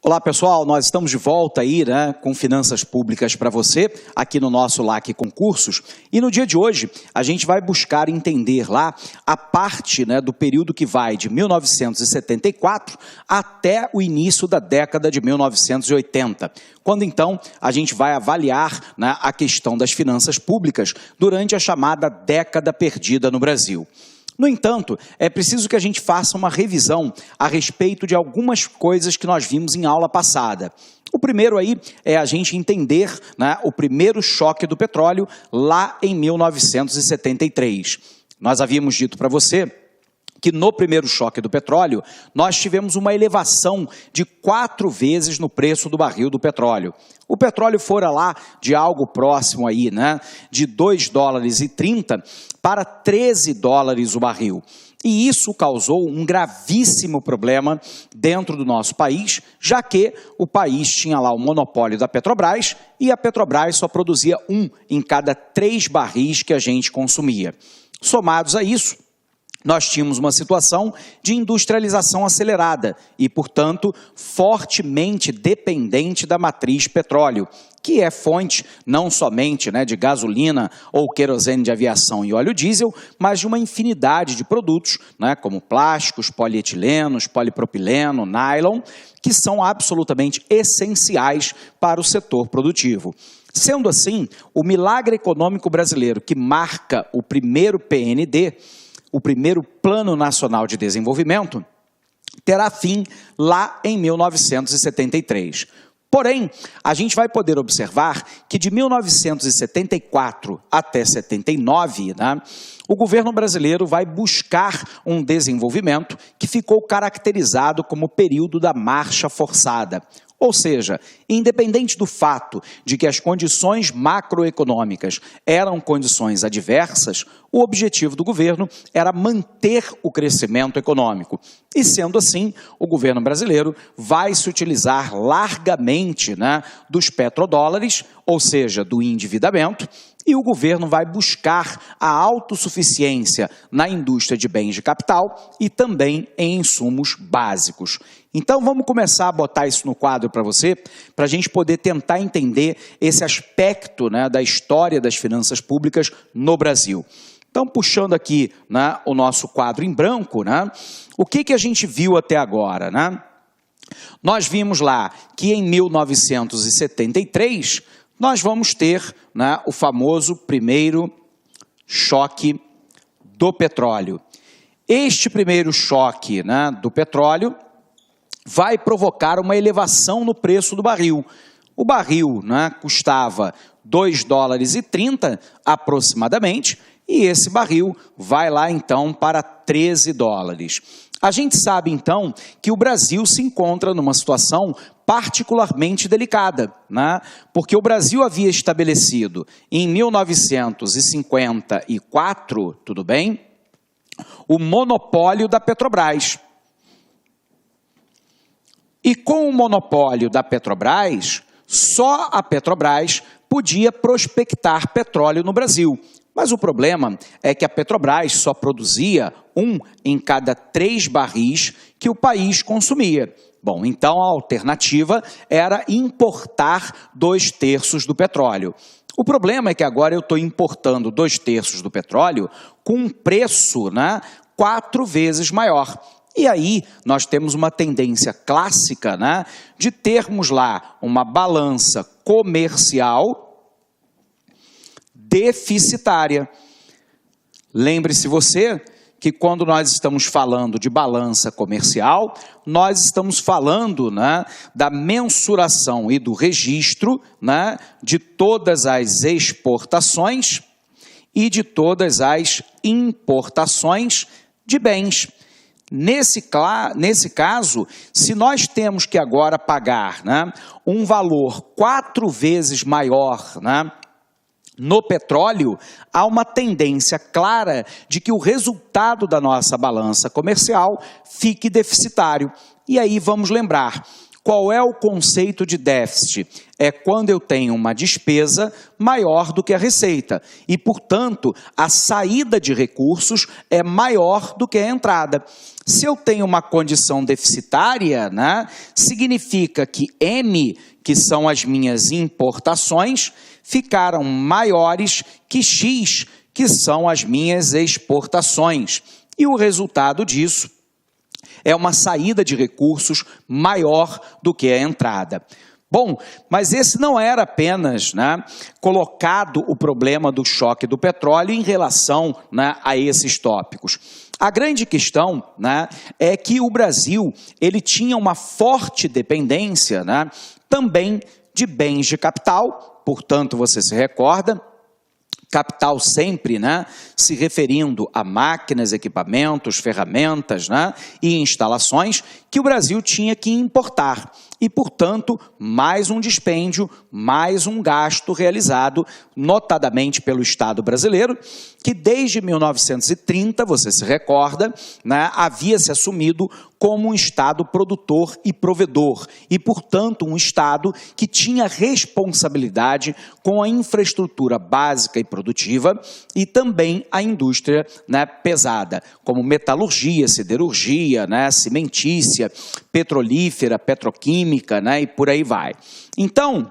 Olá pessoal, nós estamos de volta aí, com finanças públicas para você, aqui no nosso LAC Concursos. E no dia de hoje, a gente vai buscar entender lá a parte do período que vai de 1974 até o início da década de 1980. Quando então a gente vai avaliar a questão das finanças públicas durante a chamada década perdida no Brasil. No entanto, é preciso que a gente faça uma revisão a respeito de algumas coisas que nós vimos em aula passada. O primeiro aí é a gente entender o primeiro choque do petróleo lá em 1973. Nós havíamos dito para você que no primeiro choque do petróleo, nós tivemos uma elevação de 4 vezes no preço do barril do petróleo. O petróleo fora lá de algo próximo aí, de $2,30 para $13 o barril. E isso causou um gravíssimo problema dentro do nosso país, já que o país tinha lá o monopólio da Petrobras e a Petrobras só produzia 1 em cada 3 barris que a gente consumia. Somados a isso, nós tínhamos uma situação de industrialização acelerada e, portanto, fortemente dependente da matriz petróleo, que é fonte não somente de gasolina ou querosene de aviação e óleo diesel, mas de uma infinidade de produtos, como plásticos, polietilenos, polipropileno, nylon, que são absolutamente essenciais para o setor produtivo. Sendo assim, o milagre econômico brasileiro que marca o primeiro PND, o primeiro Plano Nacional de Desenvolvimento, terá fim lá em 1973. Porém, a gente vai poder observar que de 1974 até 79, o governo brasileiro vai buscar um desenvolvimento que ficou caracterizado como período da marcha forçada. Ou seja, independente do fato de que as condições macroeconômicas eram condições adversas, o objetivo do governo era manter o crescimento econômico. E sendo assim, o governo brasileiro vai se utilizar largamente dos petrodólares, ou seja, do endividamento, e o governo vai buscar a autossuficiência na indústria de bens de capital e também em insumos básicos. Então vamos começar a botar isso no quadro para você, para a gente poder tentar entender esse aspecto da história das finanças públicas no Brasil. Então, puxando aqui o nosso quadro em branco, o que a gente viu até agora? Nós vimos lá que em 1973 nós vamos ter o famoso primeiro choque do petróleo. Este primeiro choque do petróleo vai provocar uma elevação no preço do barril. O barril custava $2,30 aproximadamente, e esse barril vai lá então para $13. A gente sabe então que o Brasil se encontra numa situação particularmente delicada, porque o Brasil havia estabelecido em 1954, tudo bem, o monopólio da Petrobras. E com o monopólio da Petrobras, só a Petrobras podia prospectar petróleo no Brasil. Mas o problema é que a Petrobras só produzia 1 em cada 3 barris que o país consumia. Bom, então a alternativa era importar 2/3 do petróleo. O problema é que agora eu estou importando 2/3 do petróleo com um preço 4 vezes maior. E aí nós temos uma tendência clássica de termos lá uma balança comercial deficitária. Lembre-se você que quando nós estamos falando de balança comercial, nós estamos falando da mensuração e do registro de todas as exportações e de todas as importações de bens. Nesse caso, se nós temos que agora pagar um valor 4 vezes maior no petróleo, há uma tendência clara de que o resultado da nossa balança comercial fique deficitário. E aí vamos lembrar, qual é o conceito de déficit? É quando eu tenho uma despesa maior do que a receita e, portanto, a saída de recursos é maior do que a entrada. Se eu tenho uma condição deficitária, né, significa que M, que são as minhas importações, ficaram maiores que X, que são as minhas exportações. E o resultado disso é uma saída de recursos maior do que a entrada. Bom, mas esse não era apenas, né, colocado o problema do choque do petróleo em relação, né, a esses tópicos. A grande questão, né, é que o Brasil ele tinha uma forte dependência, né, também de bens de capital, portanto, você se recorda, capital sempre, né, se referindo a máquinas, equipamentos, ferramentas, né, e instalações que o Brasil tinha que importar. E, portanto, mais um dispêndio, mais um gasto realizado, notadamente pelo Estado brasileiro, que desde 1930, você se recorda, né, havia se assumido como um Estado produtor e provedor, e, portanto, um Estado que tinha responsabilidade com a infraestrutura básica e produtiva e também a indústria, né, pesada, como metalurgia, siderurgia, né, cimentícia, petrolífera, petroquímica, né, e por aí vai. Então,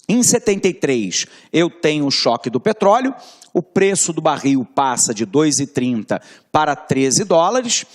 em 73, eu tenho o choque do petróleo, o preço do barril passa de 2,30 para 13 dólares.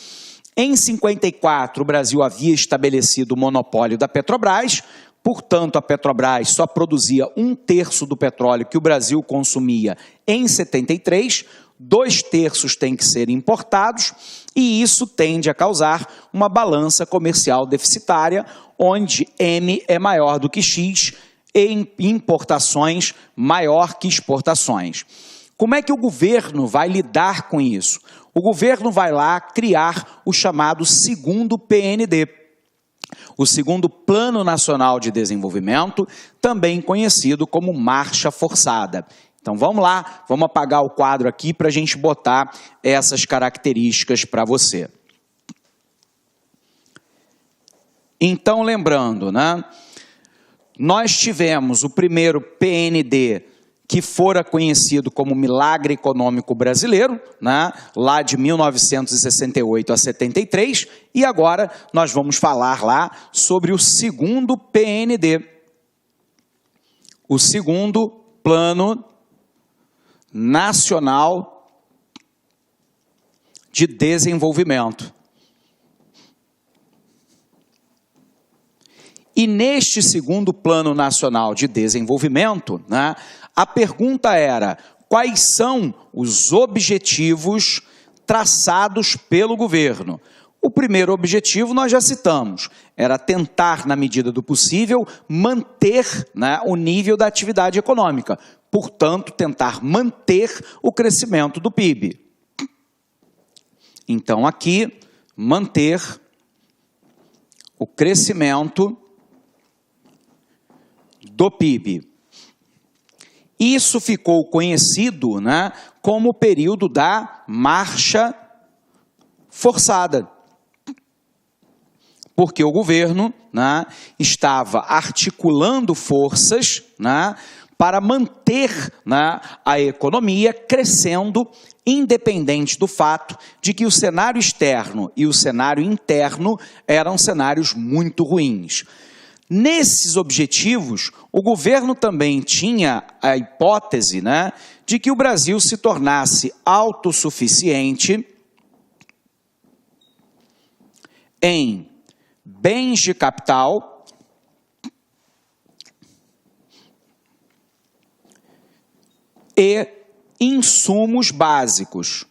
Em 54, o Brasil havia estabelecido o monopólio da Petrobras, portanto, a Petrobras só produzia 1/3 do petróleo que o Brasil consumia em 73, 2/3 têm que ser importados, e isso tende a causar uma balança comercial deficitária, onde M é maior do que X, e importações maior que exportações. Como é que o governo vai lidar com isso? O governo vai lá criar o chamado segundo PND, o segundo Plano Nacional de Desenvolvimento, também conhecido como Marcha Forçada. Então vamos lá, vamos apagar o quadro aqui para a gente botar essas características para você. Então, lembrando, né, nós tivemos o primeiro PND, que fora conhecido como Milagre Econômico Brasileiro, né, lá de 1968 a 73, e agora nós vamos falar lá sobre o segundo PND, o segundo Plano Nacional de Desenvolvimento. E neste segundo Plano Nacional de Desenvolvimento, né, a pergunta era: quais são os objetivos traçados pelo governo? O primeiro objetivo nós já citamos, era tentar, na medida do possível, manter, né, o nível da atividade econômica, portanto, tentar manter o crescimento do PIB. Então, aqui, manter o crescimento do PIB. Isso ficou conhecido, né, como o período da marcha forçada, porque o governo, né, estava articulando forças, né, para manter, né, a economia crescendo, independente do fato de que o cenário externo e o cenário interno eram cenários muito ruins. Nesses objetivos, o governo também tinha a hipótese, né, de que o Brasil se tornasse autossuficiente em bens de capital e insumos básicos.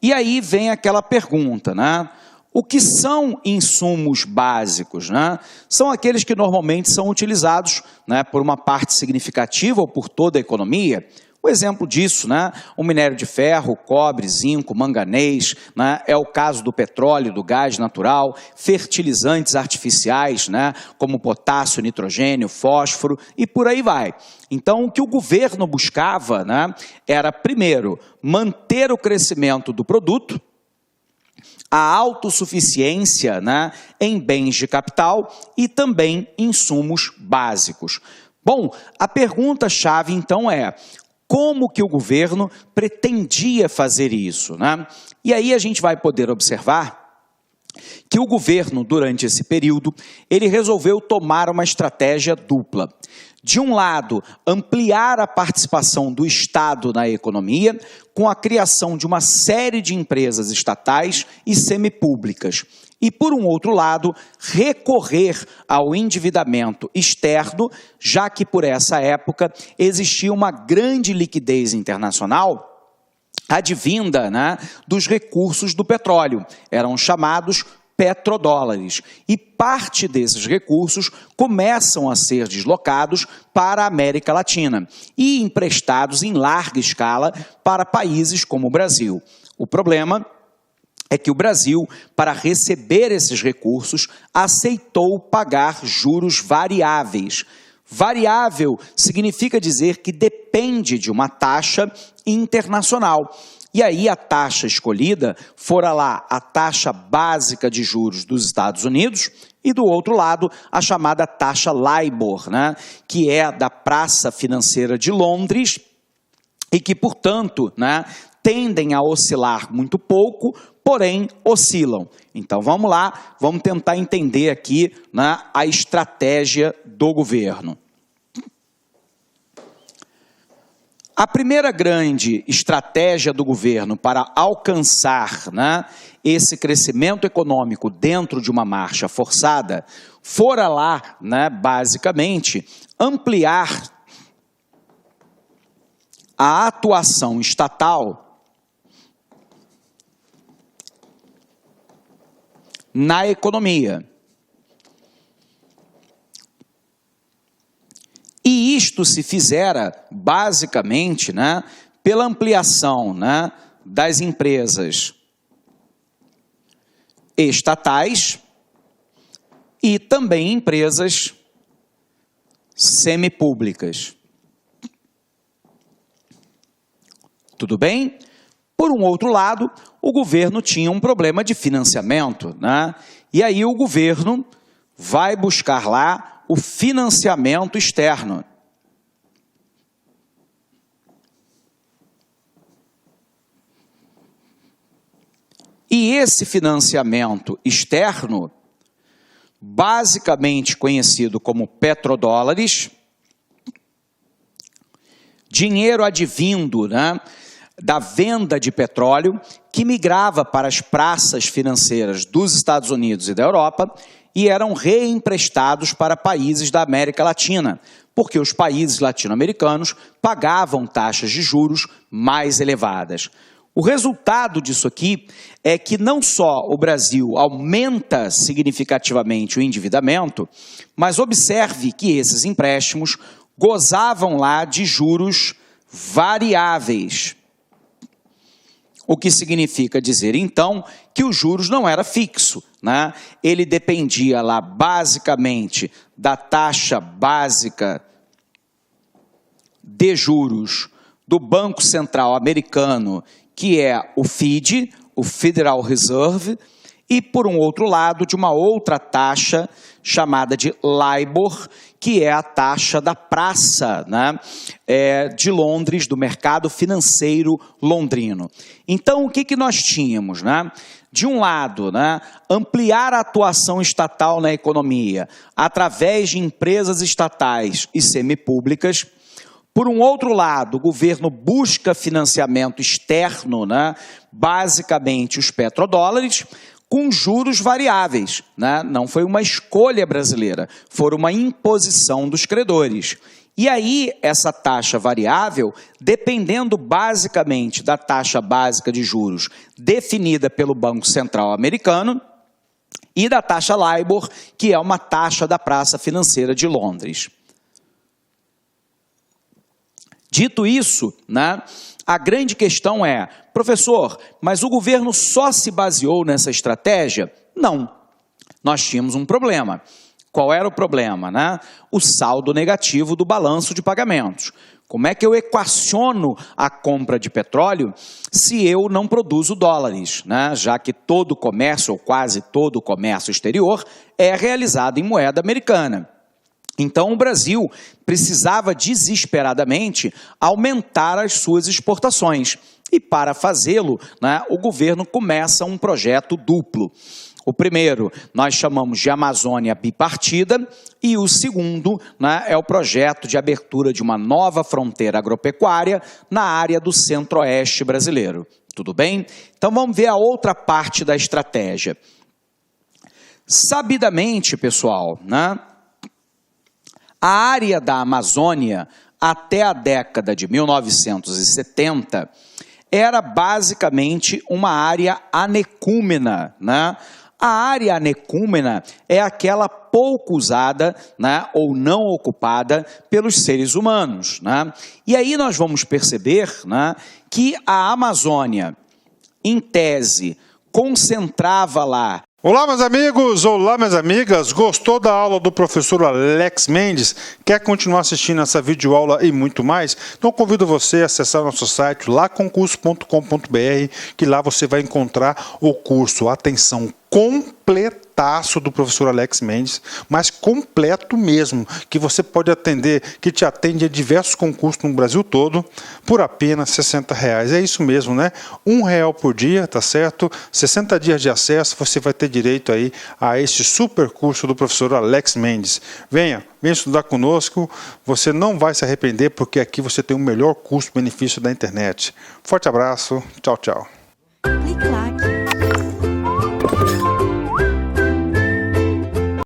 E aí vem aquela pergunta, né? O que são insumos básicos, né? São aqueles que normalmente são utilizados, né, por uma parte significativa ou por toda a economia. O exemplo disso, né, o minério de ferro, cobre, zinco, manganês, né, é o caso do petróleo, do gás natural, fertilizantes artificiais, né, como potássio, nitrogênio, fósforo e por aí vai. Então, o que o governo buscava, né, era, primeiro, manter o crescimento do produto, a autossuficiência, né, em bens de capital e também insumos básicos. Bom, a pergunta-chave, então, é: como que o governo pretendia fazer isso, né? E aí a gente vai poder observar que o governo, durante esse período, ele resolveu tomar uma estratégia dupla. De um lado, ampliar a participação do Estado na economia, com a criação de uma série de empresas estatais e semipúblicas. E, por um outro lado, recorrer ao endividamento externo, já que, por essa época, existia uma grande liquidez internacional advinda, né, dos recursos do petróleo. Eram chamados petrodólares. E parte desses recursos começam a ser deslocados para a América Latina e emprestados em larga escala para países como o Brasil. O problema é que o Brasil, para receber esses recursos, aceitou pagar juros variáveis. Variável significa dizer que depende de uma taxa internacional. E aí a taxa escolhida fora lá a taxa básica de juros dos Estados Unidos e do outro lado a chamada taxa LIBOR, né, que é da Praça Financeira de Londres e que, portanto, né, tendem a oscilar muito pouco, porém oscilam. Então vamos lá, vamos tentar entender aqui, né, a estratégia do governo. A primeira grande estratégia do governo para alcançar, né, esse crescimento econômico dentro de uma marcha forçada fora lá, né, basicamente, ampliar a atuação estatal na economia. E isto se fizera, basicamente, né, pela ampliação, né, das empresas estatais e também empresas semipúblicas. Tudo bem? Por um outro lado, o governo tinha um problema de financiamento, né? E aí o governo vai buscar lá o financiamento externo. E esse financiamento externo, basicamente conhecido como petrodólares, dinheiro advindo, né, da venda de petróleo que migrava para as praças financeiras dos Estados Unidos e da Europa e eram reemprestados para países da América Latina, porque os países latino-americanos pagavam taxas de juros mais elevadas. O resultado disso aqui é que não só o Brasil aumenta significativamente o endividamento, mas observe que esses empréstimos gozavam lá de juros variáveis. O que significa dizer, então, que os juros não era fixo, né? Ele dependia lá, basicamente, da taxa básica de juros do Banco Central Americano, que é o FED, o Federal Reserve, e, por um outro lado, de uma outra taxa chamada de LIBOR, que é a taxa da praça, né, de Londres, do mercado financeiro londrino. Então, o que nós tínhamos, né? De um lado, né, ampliar a atuação estatal na economia através de empresas estatais e semipúblicas. Por um outro lado, o governo busca financiamento externo, né, basicamente os petrodólares, com juros variáveis, né? Não foi uma escolha brasileira, foi uma imposição dos credores. E aí, essa taxa variável, dependendo basicamente da taxa básica de juros definida pelo Banco Central americano e da taxa LIBOR, que é uma taxa da Praça Financeira de Londres. Dito isso, né, a grande questão é, professor, mas o governo só se baseou nessa estratégia? Não. Nós tínhamos um problema. Qual era o problema, né? O saldo negativo do balanço de pagamentos. Como é que eu equaciono a compra de petróleo se eu não produzo dólares, né? Já que todo o comércio, ou quase todo o comércio exterior, é realizado em moeda americana. Então, o Brasil precisava desesperadamente aumentar as suas exportações. E, para fazê-lo, né, o governo começa um projeto duplo. O primeiro nós chamamos de Amazônia Bipartida e o segundo, né, é o projeto de abertura de uma nova fronteira agropecuária na área do centro-oeste brasileiro. Tudo bem? Então vamos ver a outra parte da estratégia. Sabidamente, pessoal, né, a área da Amazônia até a década de 1970 era basicamente uma área anecúmena, né? A área anecúmena é aquela pouco usada, né, ou não ocupada pelos seres humanos, né? E aí nós vamos perceber, né, que a Amazônia, em tese, concentrava lá. Olá, meus amigos! Olá, minhas amigas! Gostou da aula do professor Alex Mendes? Quer continuar assistindo essa videoaula e muito mais? Então convido você a acessar o nosso site laconcurso.com.br, que lá você vai encontrar o curso, atenção, completaço do professor Alex Mendes, mas completo mesmo, que você pode atender, que te atende a diversos concursos no Brasil todo, por apenas R$60. É isso mesmo, né? R$1 por dia, tá certo? 60 dias de acesso, você vai ter direito aí a esse super curso do professor Alex Mendes. Venha estudar conosco, você não vai se arrepender, porque aqui você tem o melhor custo-benefício da internet. Forte abraço, tchau, tchau. Clique lá.